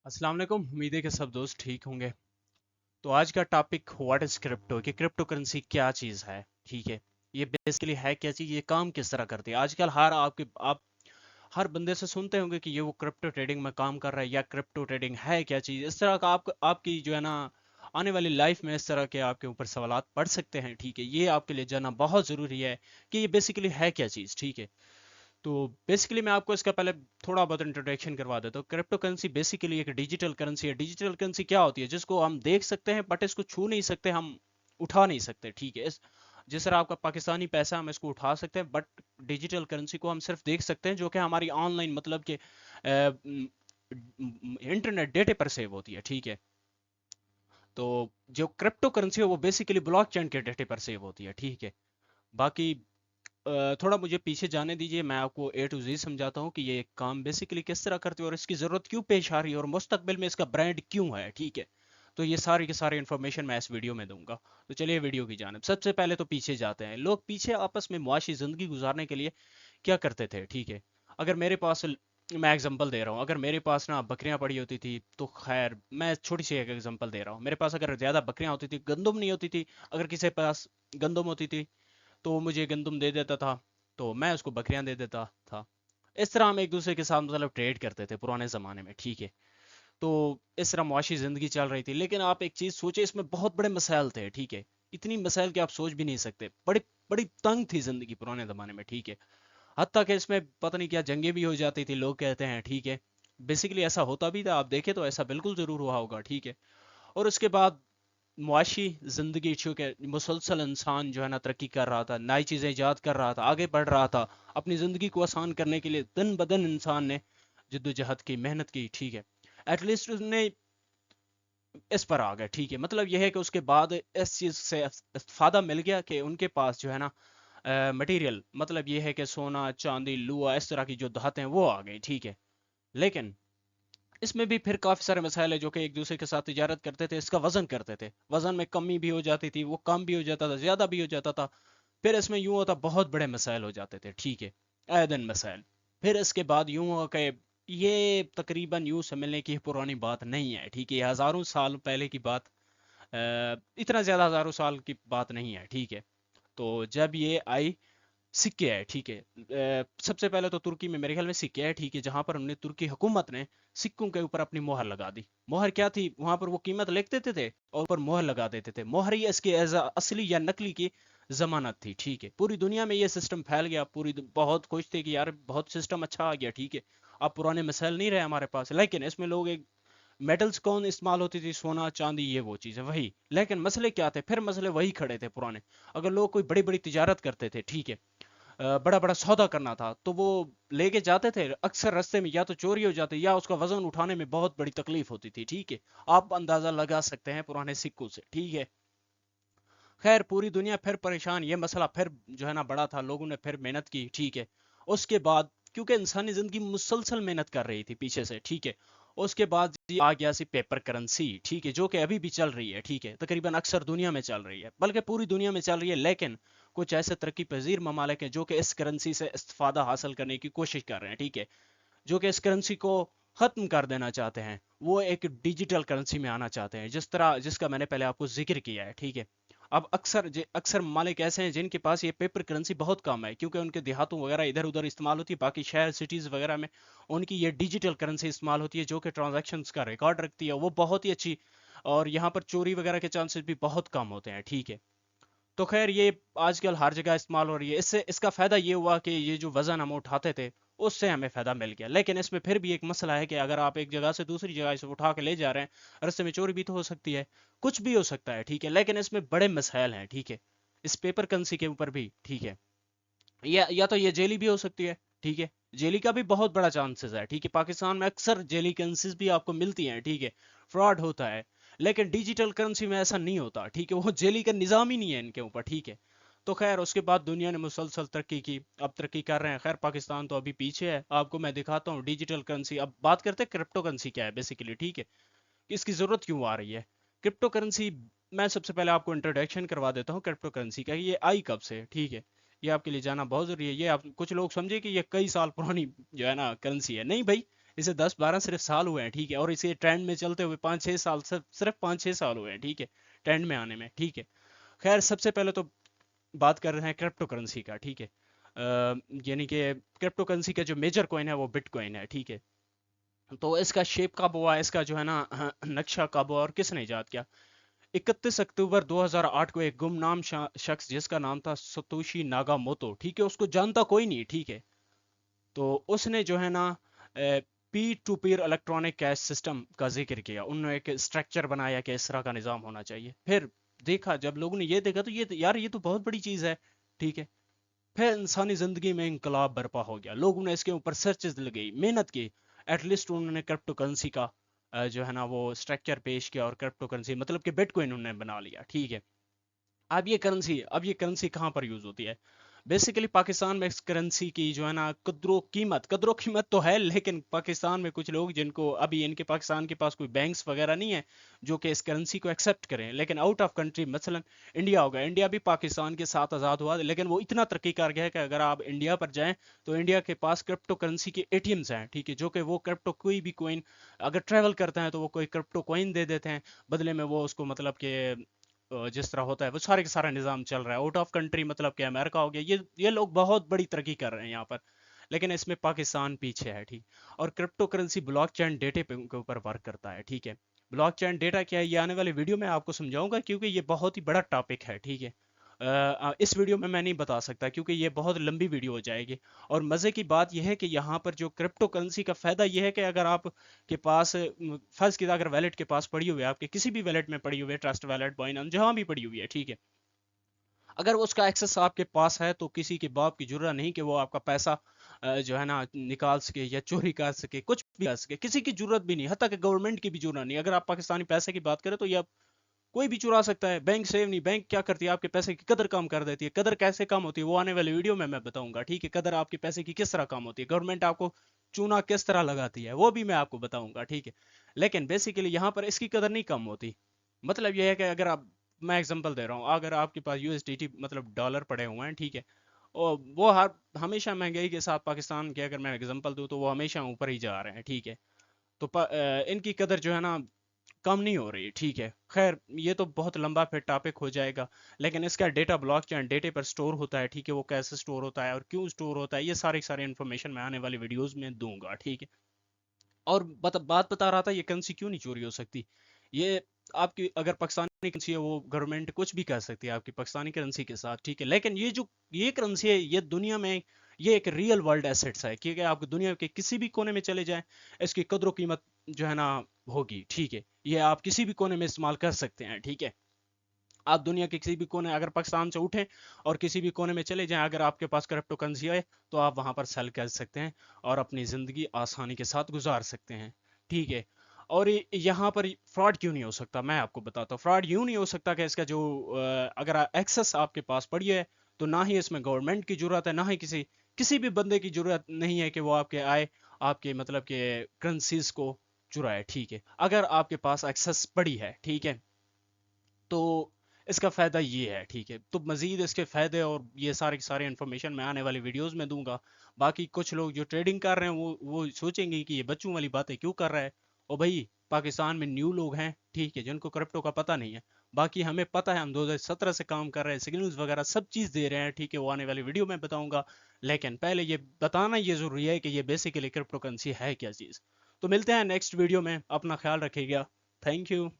अस्सलाम वालेकुम। उम्मीद है कि सब दोस्त ठीक होंगे। तो आज का टॉपिक व्हाट इज क्रिप्टो, कि क्रिप्टो करेंसी क्या चीज़ है। ठीक है, ये बेसिकली है क्या चीज़, ये काम किस तरह करती है। आजकल आप हर बंदे से सुनते होंगे कि ये वो क्रिप्टो ट्रेडिंग में काम कर रहा है, या क्रिप्टो ट्रेडिंग है क्या चीज़। इस तरह का आपकी जो है ना आने वाली लाइफ में इस तरह के आपके ऊपर सवालात पड़ सकते हैं। ठीक है, ये आपके लिए जानना बहुत ज़रूरी है कि ये बेसिकली है क्या चीज़। ठीक है, तो बेसिकली मैं आपको इसका पहले थोड़ा बहुत इंट्रोडक्शन करवा देता हूँ। क्रिप्टो करेंसी बेसिकली एक डिजिटल करेंसी है। डिजिटल करेंसी क्या होती है, जिसको हम देख सकते हैं बट इसको छू नहीं सकते, हम उठा नहीं सकते। ठीक है, जिस तरह आपका पाकिस्तानी पैसा हम इसको उठा सकते हैं, बट डिजिटल करेंसी को हम सिर्फ देख सकते हैं, जो कि हमारी ऑनलाइन मतलब कि इंटरनेट डेटे पर सेव होती है। ठीक है, तो जो क्रिप्टो करेंसी है वो बेसिकली ब्लॉकचेन के डेटे पर सेव होती है। ठीक है, बाकी थोड़ा मुझे पीछे जाने दीजिए, मैं आपको ए टू जी समझाता हूँ कि ये काम बेसिकली किस तरह करते हैं और इसकी ज़रूरत क्यों पेश आ रही है और मुस्तकबिल में इसका ब्रांड क्यों है। ठीक है, तो ये सारी की सारी इन्फॉर्मेशन मैं इस वीडियो में दूंगा। तो चलिए वीडियो की जानिब सबसे पहले तो पीछे जाते हैं। लोग पीछे आपस में मुआशी ज़िंदगी गुजारने के लिए क्या करते थे। ठीक है, अगर मेरे पास, मैं एग्जांपल दे रहा हूँ, अगर मेरे पास ना बकरियां पड़ी होती थी तो खैर मैं छोटी सी एक एग्जांपल दे रहा हूँ, मेरे पास अगर ज़्यादा बकरियां होती थी, गंदम नहीं होती थी, अगर किसी के पास गंदम होती थी तो वो मुझे गंदम दे देता था, तो मैं उसको बकरियां दे देता था। इस तरह हम एक दूसरे के साथ मतलब ट्रेड करते थे पुराने ज़माने में। ठीक है, तो इस तरह मुआशी ज़िंदगी चल रही थी। लेकिन आप एक चीज़ सोचे, इसमें बहुत बड़े मसाइल थे। ठीक है, इतनी मसाइल कि आप सोच भी नहीं सकते, बड़ी बड़ी तंग थी ज़िंदगी पुराने ज़माने में। ठीक है, हत्ता कि इसमें पता नहीं क्या जंगें भी हो जाती थी, लोग कहते हैं। ठीक है, बेसिकली ऐसा होता भी था, आप देखें तो ऐसा बिल्कुल ज़रूर हुआ होगा। ठीक है, और उसके बाद मुआशी ज़िंदगी, चूँकि मुसलसल इंसान जो है ना तरक्की कर रहा था, नई चीज़ें ईजाद कर रहा था, आगे बढ़ रहा था, अपनी ज़िंदगी को आसान करने के लिए दिन ब दिन इंसान ने जद्दोजहद की, मेहनत की। ठीक है, एटलीस्ट उसने इस पर आ गया। ठीक है, मतलब यह है कि उसके बाद इस चीज़ से इस्तेफादा मिल गया कि उनके पास जो है ना मटेरियल, मतलब ये है कि सोना चांदी लुआ इस तरह की जो धातें हैं वो आ गई। ठीक है, लेकिन इसमें भी फिर काफ़ी सारे मसाइल है, जो कि एक दूसरे के साथ तिजारत करते थे, इसका वजन करते थे, वजन में कमी भी हो जाती थी, वो कम भी हो जाता था, ज़्यादा भी हो जाता था। फिर इसमें यूं होता बहुत बड़े मसाइल हो जाते थे। ठीक है, आए दिन मसाइल। फिर इसके बाद यूं हुआ कि ये तकरीबन यूं समझने की पुरानी बात नहीं है। ठीक है, ये हज़ारों साल पहले की बात, इतना ज़्यादा हज़ारों साल की बात नहीं है। ठीक है, तो जब ये आई, सिक्के है। ठीक है, सबसे पहले तो तुर्की में मेरे ख्याल में सिक्के है। ठीक है, जहां पर हमने तुर्की हुकूमत ने सिक्कों के ऊपर अपनी मोहर लगा दी। मोहर क्या थी, वहां पर वो कीमत लिख देते थे और ऊपर मोहर लगा देते थे। मोहर ही इसकी एज असली या नकली की जमानत थी। ठीक है, पूरी दुनिया में ये सिस्टम फैल गया, बहुत खुश थे कि यार बहुत सिस्टम अच्छा आ गया। ठीक है, अब पुराने मसाइल नहीं रहे हमारे पास। लेकिन इसमें लोग एक मेटल्स कौन इस्तेमाल होती थी, सोना चांदी, ये वो चीज़ है वही। लेकिन मसले क्या थे, फिर मसले वही खड़े थे पुराने। अगर लोग कोई बड़ी बड़ी तिजारत करते थे, ठीक है, बड़ा बड़ा सौदा करना था, तो वो लेके जाते थे, अक्सर रास्ते में या तो चोरी हो जाती या उसका वजन उठाने में बहुत बड़ी तकलीफ होती थी। ठीक है, आप अंदाजा लगा सकते हैं पुराने सिक्कों से। ठीक है, खैर पूरी दुनिया फिर परेशान, ये मसला फिर जो है ना बड़ा था, लोगों ने फिर मेहनत की। ठीक है, उसके बाद क्योंकि इंसानी जिंदगी मुसलसल मेहनत कर रही थी पीछे से। ठीक है, उसके बाद ये आ गया सी पेपर करेंसी। ठीक है, जो कि अभी भी चल रही है। ठीक है, तकरीबन अक्सर दुनिया में चल रही है, बल्कि पूरी दुनिया में चल रही है। लेकिन कुछ ऐसे तरक्की पजीर ममालिक हैं जो कि इस करेंसी से इस्तेफादा हासिल करने की कोशिश कर रहे हैं। ठीक है, जो कि इस करेंसी को खत्म कर देना चाहते हैं, वो एक डिजिटल करेंसी में आना चाहते हैं, जिसका मैंने पहले आपको जिक्र किया है। ठीक है, अब अक्सर ममालिक ऐसे हैं जिनके पास ये पेपर करेंसी बहुत कम है, क्योंकि उनके देहातों वगैरह इधर उधर इस्तेमाल होती है, बाकी शहर सिटीज़ वगैरह में उनकी ये डिजिटल करेंसी इस्तेमाल होती है, जो कि ट्रांजैक्शंस का रिकॉर्ड रखती है, वो बहुत ही अच्छी। और यहाँ पर चोरी वगैरह के चांसेस भी बहुत कम होते हैं। ठीक है, तो खैर ये आजकल हर जगह इस्तेमाल हो रही है। इससे इसका फ़ायदा ये हुआ कि ये जो वज़न हम उठाते थे, उससे हमें फ़ायदा मिल गया। लेकिन इसमें फिर भी एक मसला है कि अगर आप एक जगह से दूसरी जगह इसे उठा के ले जा रहे हैं, रास्ते में चोरी भी तो हो सकती है, कुछ भी हो सकता है। ठीक है, लेकिन इसमें बड़े मसाइल हैं। ठीक है, इस पेपर करेंसी के ऊपर भी। ठीक है, या तो ये जेली भी हो सकती है। ठीक है, जेली का भी बहुत बड़ा चांसेस है। ठीक है, पाकिस्तान में अक्सर जेली करेंसीज भी आपको मिलती हैं। ठीक है, फ्रॉड होता है, लेकिन डिजिटल करेंसी में ऐसा नहीं होता। ठीक है, वो जेली का निज़ाम ही नहीं है इनके ऊपर। ठीक है, तो खैर उसके बाद दुनिया ने मुसलसल तरक्की की, अब तरक्की कर रहे हैं। खैर पाकिस्तान तो अभी पीछे है, आपको मैं दिखाता हूँ डिजिटल करेंसी। अब बात करते हैं क्रिप्टो करेंसी क्या है बेसिकली। ठीक है, इसकी ज़रूरत क्यों आ रही है क्रिप्टो करेंसी। मैं सबसे पहले आपको इंट्रोडक्शन करवा देता हूँ क्रिप्टो करेंसी का, ये आई कब से। ठीक है, ये आपके लिए जानना बहुत ज़रूरी है। ये आप कुछ लोग समझे कि ये कई साल पुरानी जो है ना करेंसी है, नहीं भाई, इसे 10-12 सिर्फ साल हुए हैं, ठीक है, और इसे ट्रेंड में चलते हुए 5-6 साल, सिर्फ 5-6 साल हुए हैं, ठीक है, ट्रेंड में आने में, ठीक है। खैर सबसे पहले तो बात कर रहे हैं क्रिप्टो करेंसी का, ठीक है। यानी कि क्रिप्टो करेंसी का जो मेजर कॉइन है वो बिटकॉइन है, ठीक है। तो इसका शेप कब हुआ, इसका जो है ना नक्शा कब हुआ और किसने इजाद किया? 31 अक्टूबर 2008 को एक गुमनाम शख्स जिसका नाम था सतोशी नागामोतो, ठीक है, उसको जानता कोई नहीं, ठीक है। तो उसने जो है ना P to Pir electronic cash system का जिक्र किया, उन्होंने एक स्ट्रक्चर बनाया कि इस तरह का निज़ाम होना चाहिए। फिर देखा, जब लोगों ने ये देखा तो ये यार ये तो बहुत बड़ी चीज़ है, ठीक है। फिर इंसानी ज़िंदगी में इंकलाब बर्पा हो गया, लोगों ने इसके ऊपर सर्चेज लगाई, मेहनत की, एटलीस्ट उन्होंने क्रिप्टो करेंसी का जो है ना वो स्ट्रक्चर पेश किया, और क्रिप्टो करेंसी मतलब कि बिटकॉइन उन्होंने बना लिया, ठीक है। अब ये करेंसी कहाँ पर यूज होती है? बेसिकली पाकिस्तान में इस करेंसी की जो है ना कद्रो कीमत तो है, लेकिन पाकिस्तान में कुछ लोग जिनको अभी इनके पाकिस्तान के पास कोई बैंक्स वगैरह नहीं है जो कि इस करेंसी को एक्सेप्ट करें, लेकिन आउट ऑफ कंट्री मसलन इंडिया होगा, इंडिया भी पाकिस्तान के साथ आज़ाद हुआ, लेकिन वो इतना तरक्की कर गया है कि अगर आप इंडिया पर जाएं तो इंडिया के पास क्रिप्टो करेंसी के एटीएम्स हैं, ठीक है, जो कि वो क्रिप्टो कोई भी कोइन अगर ट्रेवल करते हैं तो वो कोई क्रिप्टो कोइन दे देते हैं, बदले में वो उसको मतलब कि जिस तरह होता है वो सारे का सारा निज़ाम चल रहा है आउट ऑफ कंट्री, मतलब कि अमेरिका हो गया, ये लोग बहुत बड़ी तरक्की कर रहे हैं यहाँ पर, लेकिन इसमें पाकिस्तान पीछे है, ठीक। और क्रिप्टो करेंसी ब्लॉकचेन डेटा के ऊपर वर्क करता है, ठीक है। ब्लॉकचेन डेटा क्या है, ये आने वाली वीडियो में आपको समझाऊंगा, क्योंकि ये बहुत ही बड़ा टॉपिक है, ठीक है। इस वीडियो में मैं नहीं बता सकता क्योंकि ये बहुत लंबी वीडियो हो जाएगी। और मज़े की बात यह है कि यहाँ पर जो क्रिप्टो करेंसी का फ़ायदा यह है कि अगर आप के पास फर्ज की अगर वैलेट के पास पड़ी हुई है, आपके किसी भी वैलेट में पड़ी हुई है, ट्रस्ट वैलेट, बाइनेंस, जहां भी पड़ी हुई है, ठीक है, अगर उसका एक्सेस आपके पास है तो किसी के बाप की जरूरत नहीं कि वो आपका पैसा जो है ना निकाल सके या चोरी कर सके, कुछ भी कर सके, किसी की जरूरत भी नहीं, हत्ता कि गवर्नमेंट की भी जरूरत नहीं। अगर आप पाकिस्तानी पैसे की बात करें तो ये कोई भी चुरा सकता है, बैंक सेव नहीं, बैंक क्या करती है आपके पैसे की कदर कम कर देती है। कदर कैसे कम होती है वो आने वाली वीडियो में मैं बताऊंगा, ठीक है। कदर आपके पैसे की किस तरह कम होती है, गवर्नमेंट आपको चूना किस तरह लगाती है वो भी मैं आपको बताऊंगा, ठीक है। लेकिन बेसिकली यहाँ पर इसकी कदर नहीं कम होती। मतलब यह है कि अगर आप, मैं एग्जांपल दे रहा हूँ, अगर आपके पास यूएसडीटी मतलब डॉलर पड़े हुए हैं, ठीक है, और वो हर हमेशा महंगाई के साथ पाकिस्तान के अगर मैं एग्जांपल दूं तो वो हमेशा ऊपर ही जा रहे हैं, ठीक है। तो इनकी कदर जो है ना कम नहीं हो रही, ठीक है। खैर ये तो बहुत लंबा फिर टॉपिक हो जाएगा, लेकिन इसका डेटा ब्लॉकचेन डेटे पर स्टोर होता है, ठीक है, वो कैसे स्टोर होता है और क्यों स्टोर होता है, ये सारी सारी इन्फॉर्मेशन मैं आने वाली वीडियोस में दूंगा, ठीक है। और बात बता रहा था ये करेंसी क्यों नहीं चोरी हो सकती। ये आपकी अगर पाकिस्तानी करेंसी है वो गवर्नमेंट कुछ भी कर सकती है आपकी पाकिस्तानी करेंसी के साथ, ठीक है, लेकिन ये करेंसी है, ये दुनिया में ये एक रियल वर्ल्ड एसेट्स है, क्योंकि आप दुनिया के किसी भी कोने में चले जाएं इसकी कदर कीमत जो है ना होगी, ठीक है। ये आप किसी भी कोने में इस्तेमाल कर सकते हैं, ठीक है। आप दुनिया के किसी भी कोने, अगर पाकिस्तान से उठें और किसी भी कोने में चले जाएं, अगर आपके पास क्रिप्टो करेंसी है तो आप वहां पर सेल कर सकते हैं और अपनी ज़िंदगी आसानी के साथ गुजार सकते हैं, ठीक है। और यहाँ पर फ्रॉड क्यों नहीं हो सकता, मैं आपको बताता हूँ। फ्रॉड यूं नहीं हो सकता कि इसका जो अगर एक्सेस आपके पास पड़ी है तो ना ही इसमें गवर्नमेंट की जरूरत है, ना ही किसी किसी भी बंदे की जरूरत नहीं है कि वो आपके आए आपके मतलब के करेंसीज को चुराए, ठीक है, अगर आपके पास एक्सेस पड़ी है, ठीक है। तो इसका फ़ायदा ये है, ठीक है। तो मज़ीद इसके फ़ायदे और ये सारी की सारी इन्फॉर्मेशन मैं आने वाली वीडियोस में दूंगा। बाकी कुछ लोग जो ट्रेडिंग कर रहे हैं वो सोचेंगे कि ये बच्चों वाली बातें क्यों कर रहा है। और भाई पाकिस्तान में न्यू लोग हैं, ठीक है, जिनको क्रिप्टो का पता नहीं है। बाकी हमें पता है, हम 2017 से काम कर रहे हैं, सिग्नल्स वगैरह सब चीज़ दे रहे हैं, ठीक है, वो आने वाली वीडियो में बताऊंगा। लेकिन पहले ये बताना ये ज़रूरी है कि ये बेसिकली क्रिप्टो करेंसी है क्या चीज़। तो मिलते हैं नेक्स्ट वीडियो में, अपना ख्याल रखिएगा। Thank you.